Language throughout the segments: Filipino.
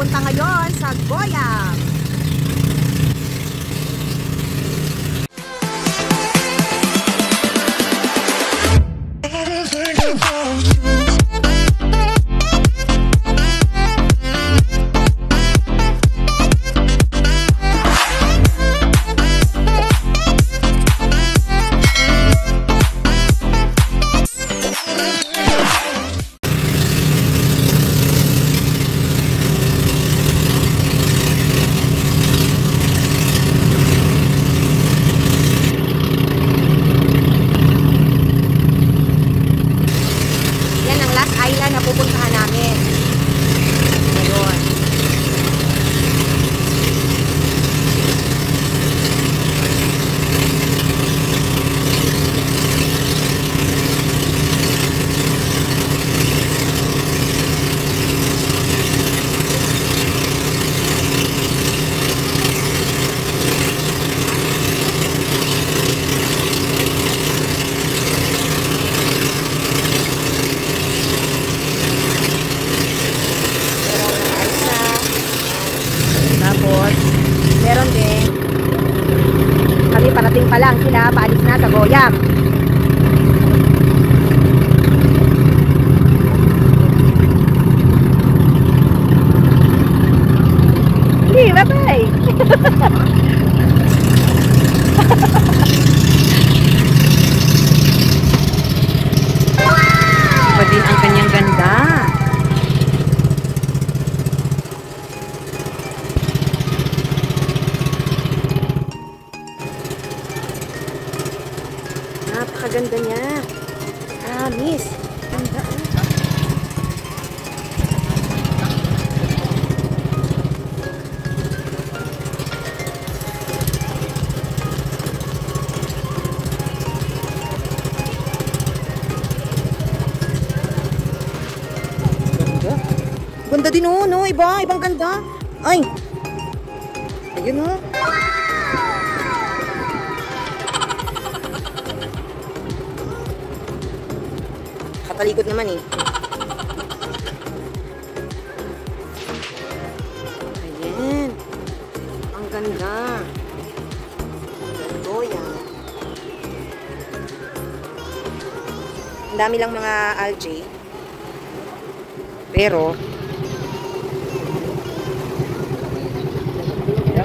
papunta ngayon sa Goyam. Island na pupuntahan namin. Ayun. Meron din. Kami parating pa lang, sila paalis na sa Goyam. Hindi, bye-bye. Iba din ang kanyang ganda. Napakaganda niya. Miss. Ganda. Ganda din no? Ibang ganda. Ay. Ayun no. Katalikod naman eh. Ayan. Ang ganda. Ito yan. Ang dami lang mga algae. Pero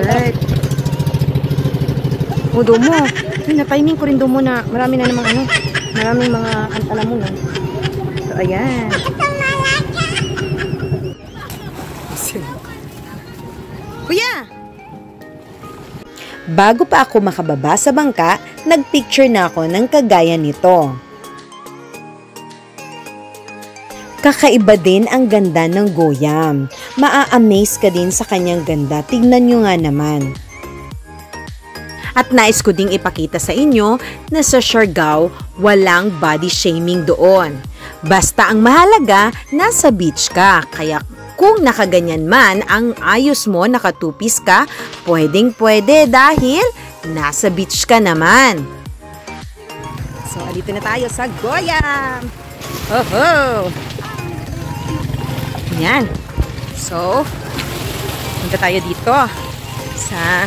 right. O dumo. Ay, na-timing ko rin dumo na marami na namang ano. Maraming mga alam mo na. So, ayan. Kuya! Bago pa ako makababa sa bangka, nagpicture na ako ng kagaya nito. Kakaiba din ang ganda ng Goyam. Maa-amaze ka din sa kanyang ganda. Tignan nyo nga naman. At nais ko ding ipakita sa inyo na sa Siargao, walang body shaming doon. Basta ang mahalaga, nasa beach ka. Kaya kung nakaganyan man, ang ayos mo, nakatupis ka, pwedeng-pwede dahil nasa beach ka naman. So, alito na tayo sa Goyam. Ho-ho! Yan. So, punta tayo dito sa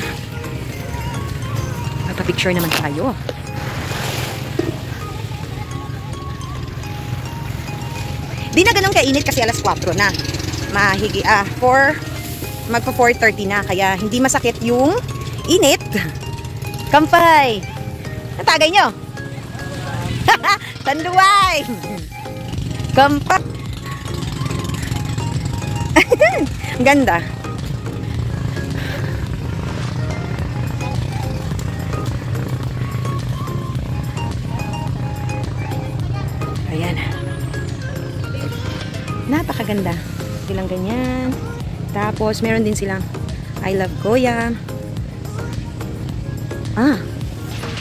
magpa-picture naman tayo. Di na ganun kainit kasi alas 4 na. Magpa 4:30 na kaya hindi masakit yung init. Kampay! Natagay nyo! Tanduay! Kampat! Ang ganda. Ayan. Napakaganda. Silang ganyan. Tapos, meron din silang I love Goyam.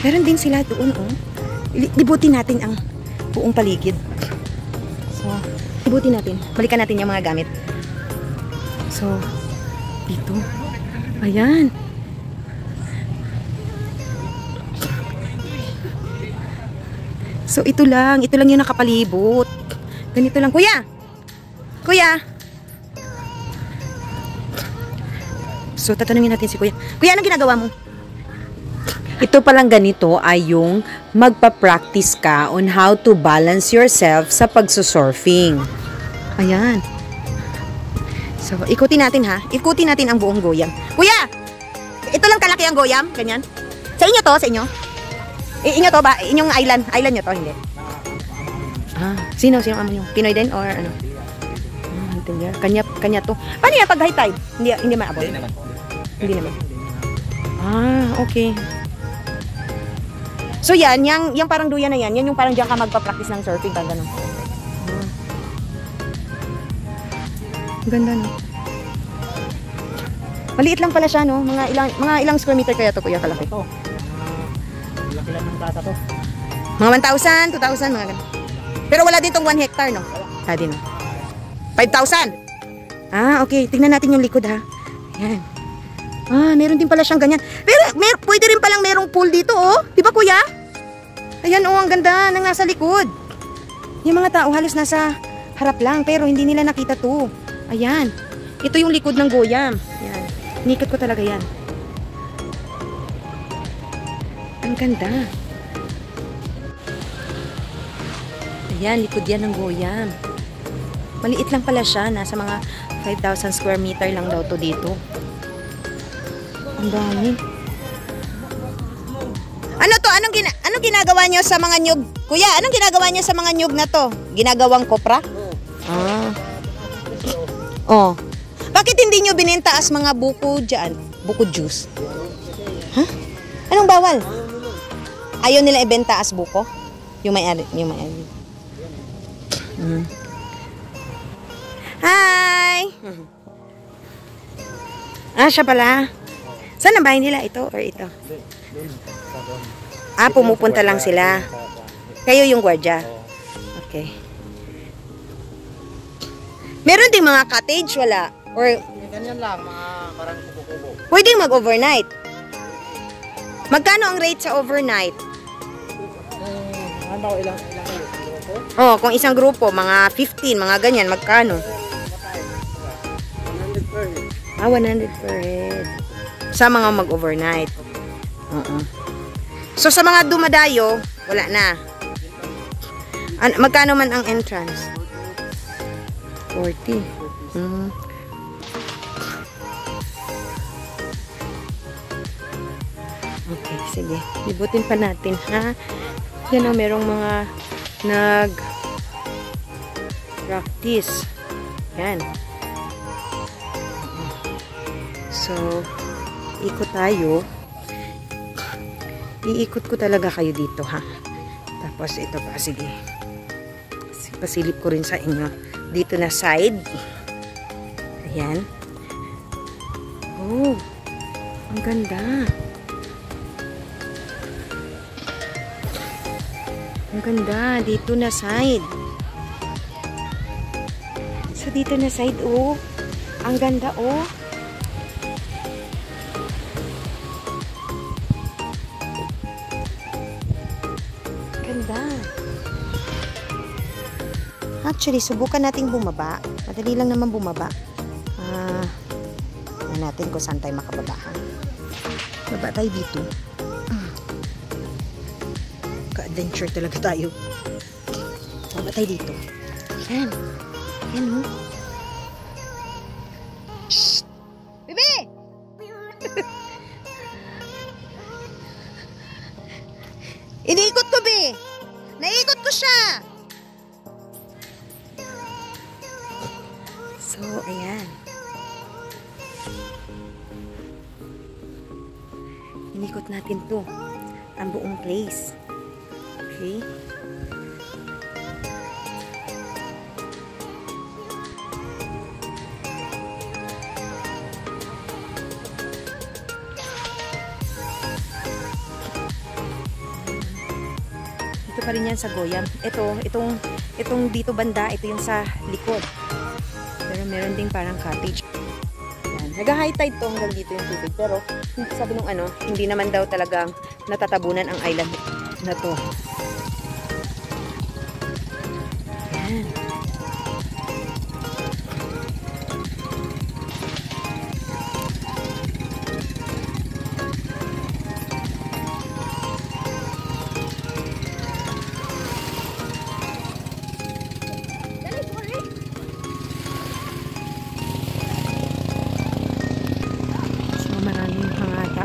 Meron din sila doon, oh. Libutin natin ang buong paligid. So, libutin natin. Balikan natin yung mga gamit. So, dito. Ayan. So, ito lang yung nakapalibot. Ganito lang. Kuya! Kuya! So, tatanungin natin si Kuya. Kuya, anong ginagawa mo? Ito palang ganito ay yung magpa-practice ka on how to balance yourself sa pagsusurfing. Ayan. So, ikutin natin ha. Ikutin natin ang buong Goyam. Kuya! Ito lang kalaki ang Goyam? Ganyan? Sa inyo to? Sa inyo? Inyo to ba? Inyong island? Island nyo to? Hindi. Sino? Sino amo nyo? Pinoy din or ano? Hindi. Kanya to. Paano yan pag high tide? Hindi maabot? Hindi naman. Okay. So yan, yung parang duyan na yan, yan yung parang diyan ka magpa-practice ng surfing, parang gano'n. Ganda no. Maliit lang pala siya no, mga ilang square meter kaya to Kuya kalaki. Ito. Laki lang ng tata to. Mga 1,000, 2,000 mga ganun. Pero wala din tong 1 hectare no. Din no. 5,000. Okay, tingnan natin yung likod ha. Yan. Meron din pala siyang ganyan. Pero pwede rin palang merong pool dito oh. Di ba Kuya? Ayan oh, ang ganda nang nasa likod. Yung mga tao halos nasa harap lang pero hindi nila nakita to. Ayan. Ito yung likod ng Goyam. Ayan. Inikot ko talaga yan. Ang ganda. Ayan, likod yan ng Goyam. Maliit lang pala siya. Nasa mga 5,000 square meter lang daw to dito. Ang dami. Ano to? Anong ginagawa nyo sa mga nyug? Kuya, anong ginagawa nyo sa mga nyug na to? Ginagawang kopra? Bakit hindi nyo binenta as mga buko dyan? Buko juice? Anong bawal? Ayaw nila ibenta as buko? Yung may-ari. Hi! Siya pala. Saan ang bahay nila? Ito or ito? Pumupunta lang sila. Kayo yung gwardiya? Okay. Meron ding mga cottage, wala? Or Ganyan lang, mga parang kubo-kubo. pwedeng mag-overnight? Magkano ang rate sa overnight? Ano, ilang grupo? Kung isang grupo, mga 15, mga ganyan, magkano? 100 per head. 100 per head. Sa mga mag-overnight. So, sa mga dumadayo, wala na. Magkano man ang entrance? 40. Okay, sige. Libutin pa natin, ha? Yan o, merong mga nag-practice. Yan. So, ikot tayo. Iikot ko talaga kayo dito ha. Tapos ito pa, sige. Pasilip ko rin sa inyo. Dito na side. Ayan. Oh, ang ganda. Ang ganda. Dito na side. So, dito na side, oh. Ang ganda, oh. Actually, subukan nating bumaba. Madali lang naman bumaba. Tignan natin kung saan tayo makababa. Baba tayo dito. Ka-adventure talaga tayo. Baba tayo dito. Yan. Yan o. Shhh! Bebe! Iniikot ko, be! Naiikot ko siya! So, ayan. Inikot natin to. Ang buong place. Okay? Ito pa rin yan sa Goyam. Itong dito banda, ito yung sa likod. Pero meron ding parang cottage. Yan. Nag-high tide to hanggang dito yung tubig. Pero sabi nung hindi naman daw talagang natatabunan ang island na to. Yan.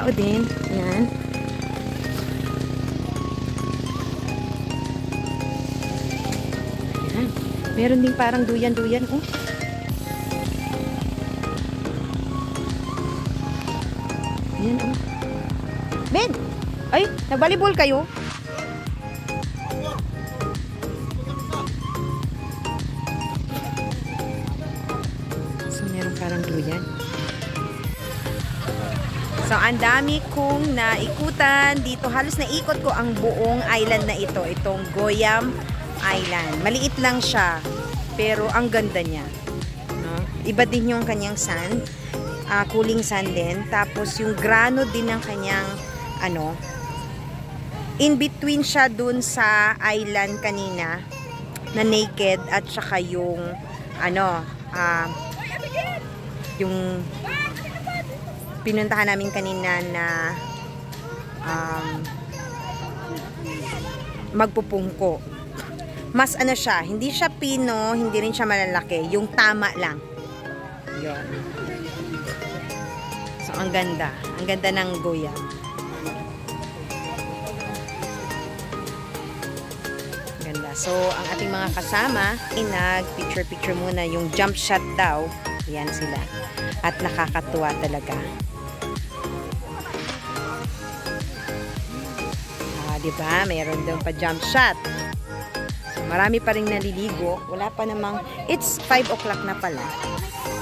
tao din. Yan. Yan. Meron din parang duyan-duyan. Oh. Yan, oh. Ben! Ay, nag-volleyball kayo? So, meron parang duyan. So, ang dami kong naikutan dito. Halos naikot ko ang buong island na ito. Itong Goyam Island. Maliit lang siya. Pero ang ganda niya. No? Iba din yung kanyang sand. Cooling sand din. Tapos yung grano din ng kanyang in between siya dun sa island kanina na naked at saka yung yung pinuntahan namin kanina na magpupungko. Mas siya, hindi siya pino, hindi rin siya malalaki, yung tama lang. Yun. So, ang ganda ng Goyam. Ganda. So, ang ating mga kasama, nag-picture muna yung jump shot daw. Yan sila. At nakakatuwa talaga. Diba? Mayroon doon pa jump shot. So, marami pa rin naliligo. Wala pa namang, it's 5 o'clock na pala.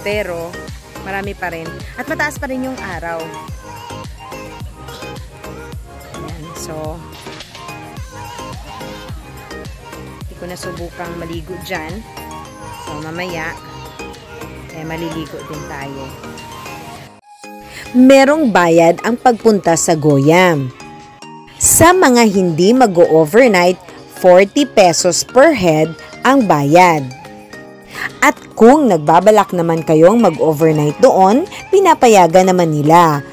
Pero, marami pa rin. At mataas pa rin yung araw. Ayan. So, hindi ko na subukang maligo dyan. So, mamaya, maliligo din tayo. Merong bayad ang pagpunta sa Goyam. Sa mga hindi mag-overnight, 40 pesos per head ang bayad. At kung nagbabalak naman kayong mag-overnight doon, pinapayagan naman nila.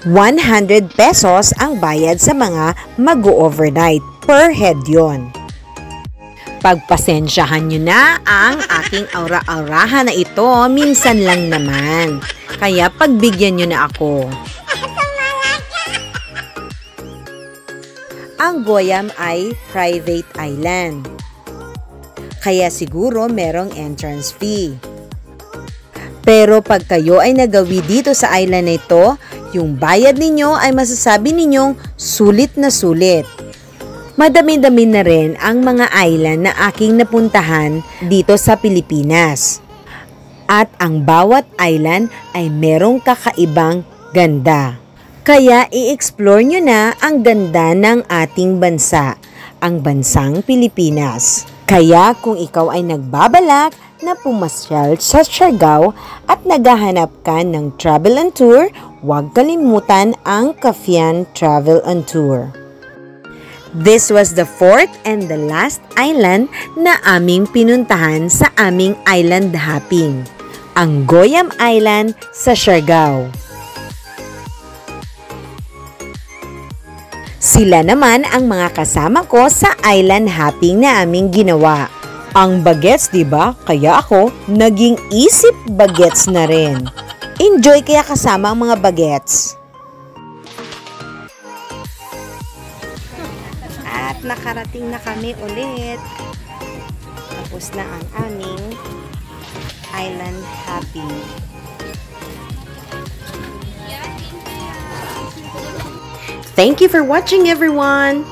100 pesos ang bayad sa mga mag-overnight per head yon. Pagpasensyahan nyo na ang aking aura-aurahan na ito, minsan lang naman. Kaya pagbigyan nyo na ako. Ang Goyam ay private island. Kaya siguro merong entrance fee. Pero pag kayo ay nagawi dito sa island na ito, yung bayad ninyo ay masasabi ninyong sulit na sulit. Madami-dami na rin ang mga island na aking napuntahan dito sa Pilipinas. At ang bawat island ay merong kakaibang ganda. Kaya i-explore nyo na ang ganda ng ating bansa, ang bansang Pilipinas. Kaya kung ikaw ay nagbabalak na pumasyal sa Siargao at naghahanap ka ng travel and tour, huwag kalimutan ang Kafian Travel and Tour. This was the fourth and the last island na aming pinuntahan sa aming island hopping, ang Goyam Island sa Siargao. Sila naman ang mga kasama ko sa island hopping na aming ginawa. Ang bagets, diba? Kaya ako, naging isip bagets na rin. Enjoy kaya kasama ang mga bagets. At nakarating na kami ulit. Tapos na ang aming island hopping. Thank you for watching, everyone!